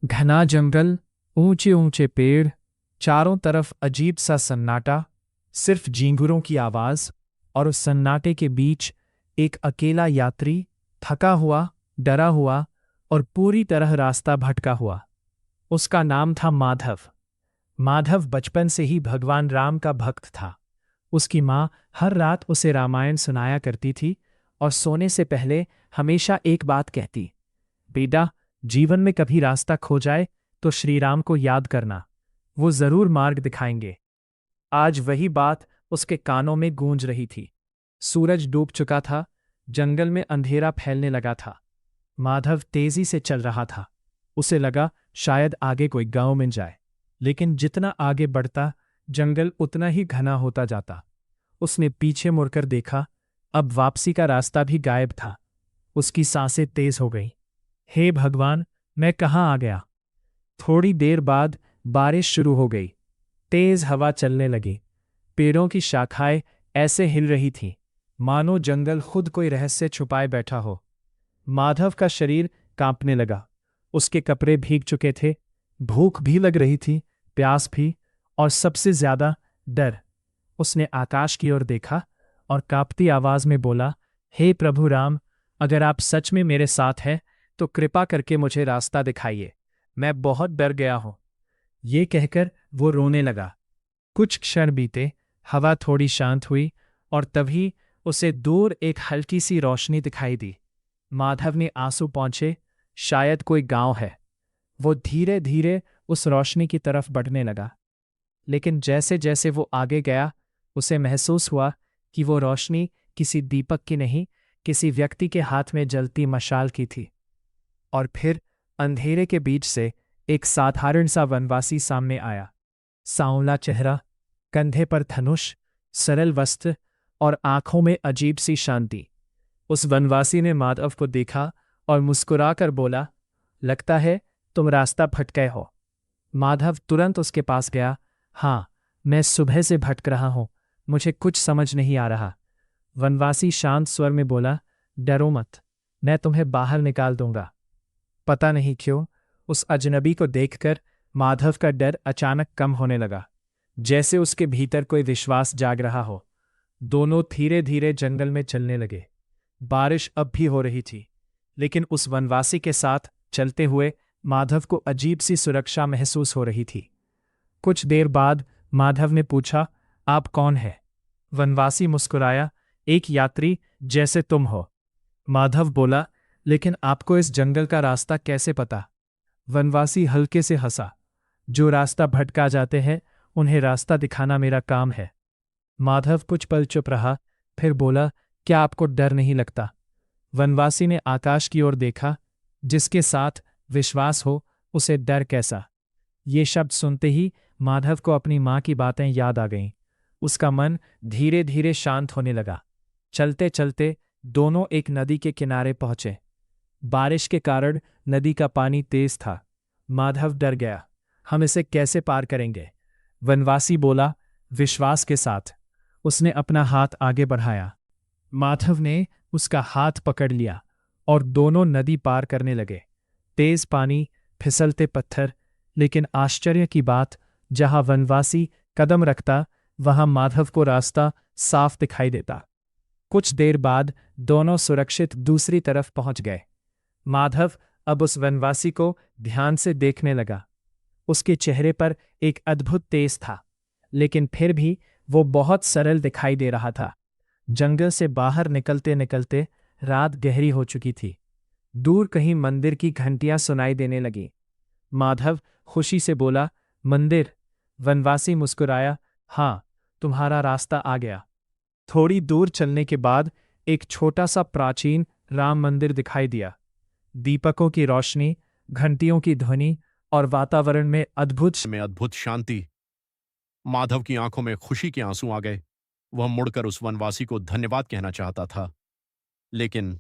घना जंगल, ऊंचे ऊंचे पेड़, चारों तरफ अजीब सा सन्नाटा, सिर्फ झींगुरों की आवाज। और उस सन्नाटे के बीच एक अकेला यात्री, थका हुआ, डरा हुआ और पूरी तरह रास्ता भटका हुआ। उसका नाम था माधव। माधव बचपन से ही भगवान राम का भक्त था। उसकी माँ हर रात उसे रामायण सुनाया करती थी और सोने से पहले हमेशा एक बात कहती, बेटा, जीवन में कभी रास्ता खो जाए तो श्री राम को याद करना, वो जरूर मार्ग दिखाएंगे। आज वही बात उसके कानों में गूंज रही थी। सूरज डूब चुका था, जंगल में अंधेरा फैलने लगा था। माधव तेजी से चल रहा था। उसे लगा शायद आगे कोई गांव मिल जाए, लेकिन जितना आगे बढ़ता जंगल उतना ही घना होता जाता। उसने पीछे मुड़कर देखा, अब वापसी का रास्ता भी गायब था। उसकी सांसें तेज हो गईं। हे भगवान, मैं कहाँ आ गया? थोड़ी देर बाद बारिश शुरू हो गई। तेज हवा चलने लगी। पेड़ों की शाखाएं ऐसे हिल रही थीं मानो जंगल खुद कोई रहस्य छुपाए बैठा हो। माधव का शरीर कांपने लगा। उसके कपड़े भीग चुके थे। भूख भी लग रही थी, प्यास भी, और सबसे ज्यादा डर। उसने आकाश की ओर देखा और कांपती आवाज में बोला, हे प्रभु राम, अगर आप सच में मेरे साथ हैं तो कृपा करके मुझे रास्ता दिखाइए। मैं बहुत डर गया हूं। ये कहकर वो रोने लगा। कुछ क्षण बीते, हवा थोड़ी शांत हुई और तभी उसे दूर एक हल्की सी रोशनी दिखाई दी। माधव ने आंसू पोंछे, शायद कोई गांव है। वो धीरे धीरे उस रोशनी की तरफ बढ़ने लगा। लेकिन जैसे जैसे वो आगे गया, उसे महसूस हुआ कि वो रोशनी किसी दीपक की नहीं, किसी व्यक्ति के हाथ में जलती मशाल की थी। और फिर अंधेरे के बीच से एक साधारण सा वनवासी सामने आया। सांवला चेहरा, कंधे पर धनुष, सरल वस्त्र और आंखों में अजीब सी शांति। उस वनवासी ने माधव को देखा और मुस्कुराकर बोला, लगता है तुम रास्ता भटके हो। माधव तुरंत उसके पास गया। हाँ, मैं सुबह से भटक रहा हूं, मुझे कुछ समझ नहीं आ रहा। वनवासी शांत स्वर में बोला, डरो मत, मैं तुम्हें बाहर निकाल दूंगा। पता नहीं क्यों उस अजनबी को देखकर माधव का डर अचानक कम होने लगा, जैसे उसके भीतर कोई विश्वास जाग रहा हो। दोनों धीरे धीरे जंगल में चलने लगे। बारिश अब भी हो रही थी, लेकिन उस वनवासी के साथ चलते हुए माधव को अजीब सी सुरक्षा महसूस हो रही थी। कुछ देर बाद माधव ने पूछा, आप कौन हैं? वनवासी मुस्कुराया, एक यात्री जैसे तुम हो। माधव बोला, लेकिन आपको इस जंगल का रास्ता कैसे पता? वनवासी हल्के से हंसा, जो रास्ता भटका जाते हैं उन्हें रास्ता दिखाना मेरा काम है। माधव कुछ पल चुप रहा, फिर बोला, क्या आपको डर नहीं लगता? वनवासी ने आकाश की ओर देखा, जिसके साथ विश्वास हो उसे डर कैसा? ये शब्द सुनते ही माधव को अपनी माँ की बातें याद आ गईं। उसका मन धीरे धीरे शांत होने लगा। चलते चलते दोनों एक नदी के किनारे पहुंचे। बारिश के कारण नदी का पानी तेज था। माधव डर गया, हम इसे कैसे पार करेंगे? वनवासी बोला, विश्वास के साथ। उसने अपना हाथ आगे बढ़ाया। माधव ने उसका हाथ पकड़ लिया और दोनों नदी पार करने लगे। तेज पानी, फिसलते पत्थर, लेकिन आश्चर्य की बात, जहां वनवासी कदम रखता वहां माधव को रास्ता साफ दिखाई देता। कुछ देर बाद दोनों सुरक्षित दूसरी तरफ पहुंच गए। माधव अब उस वनवासी को ध्यान से देखने लगा। उसके चेहरे पर एक अद्भुत तेज था, लेकिन फिर भी वो बहुत सरल दिखाई दे रहा था। जंगल से बाहर निकलते निकलते रात गहरी हो चुकी थी। दूर कहीं मंदिर की घंटियां सुनाई देने लगीं। माधव खुशी से बोला, मंदिर? वनवासी मुस्कुराया, हाँ, तुम्हारा रास्ता आ गया। थोड़ी दूर चलने के बाद एक छोटा सा प्राचीन राम मंदिर दिखाई दिया। दीपकों की रोशनी, घंटियों की ध्वनि और वातावरण में अद्भुत शांति। माधव की आंखों में खुशी के आंसू आ गए। वह मुड़कर उस वनवासी को धन्यवाद कहना चाहता था, लेकिन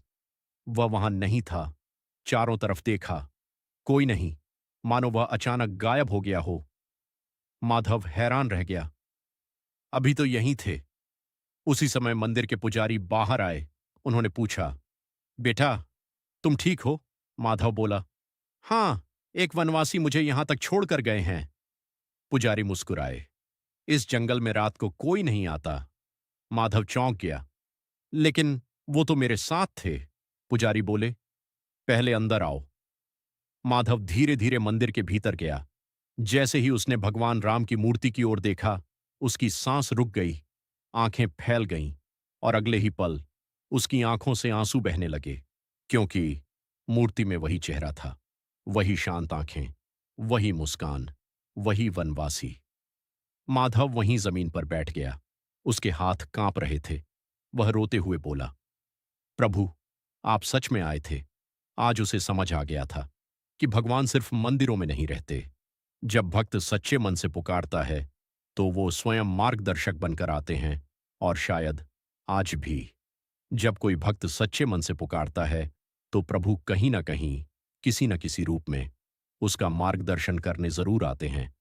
वह वहां नहीं था। चारों तरफ देखा, कोई नहीं, मानो वह अचानक गायब हो गया हो। माधव हैरान रह गया। अभी तो यहीं थे। उसी समय मंदिर के पुजारी बाहर आए। उन्होंने पूछा, बेटा, तुम ठीक हो? माधव बोला, हाँ, एक वनवासी मुझे यहां तक छोड़कर गए हैं। पुजारी मुस्कुराए। इस जंगल में रात को कोई नहीं आता। माधव चौंक गया। लेकिन वो तो मेरे साथ थे, पुजारी बोले। पहले अंदर आओ। माधव धीरे धीरे मंदिर के भीतर गया। जैसे ही उसने भगवान राम की मूर्ति की ओर देखा, उसकी सांस रुक गई, आंखें फैल गईं, और अगले ही पल उसकी आंखों से आंसू बहने लगे, क्योंकि मूर्ति में वही चेहरा था, वही शांत आंखें, वही मुस्कान, वही वनवासी। माधव वहीं जमीन पर बैठ गया। उसके हाथ कांप रहे थे। वह रोते हुए बोला, प्रभु, आप सच में आए थे। आज उसे समझ आ गया था कि भगवान सिर्फ मंदिरों में नहीं रहते। जब भक्त सच्चे मन से पुकारता है तो वो स्वयं मार्गदर्शक बनकर आते हैं। और शायद आज भी जब कोई भक्त सच्चे मन से पुकारता है तो प्रभु कहीं ना कहीं, किसी न किसी रूप में उसका मार्गदर्शन करने जरूर आते हैं।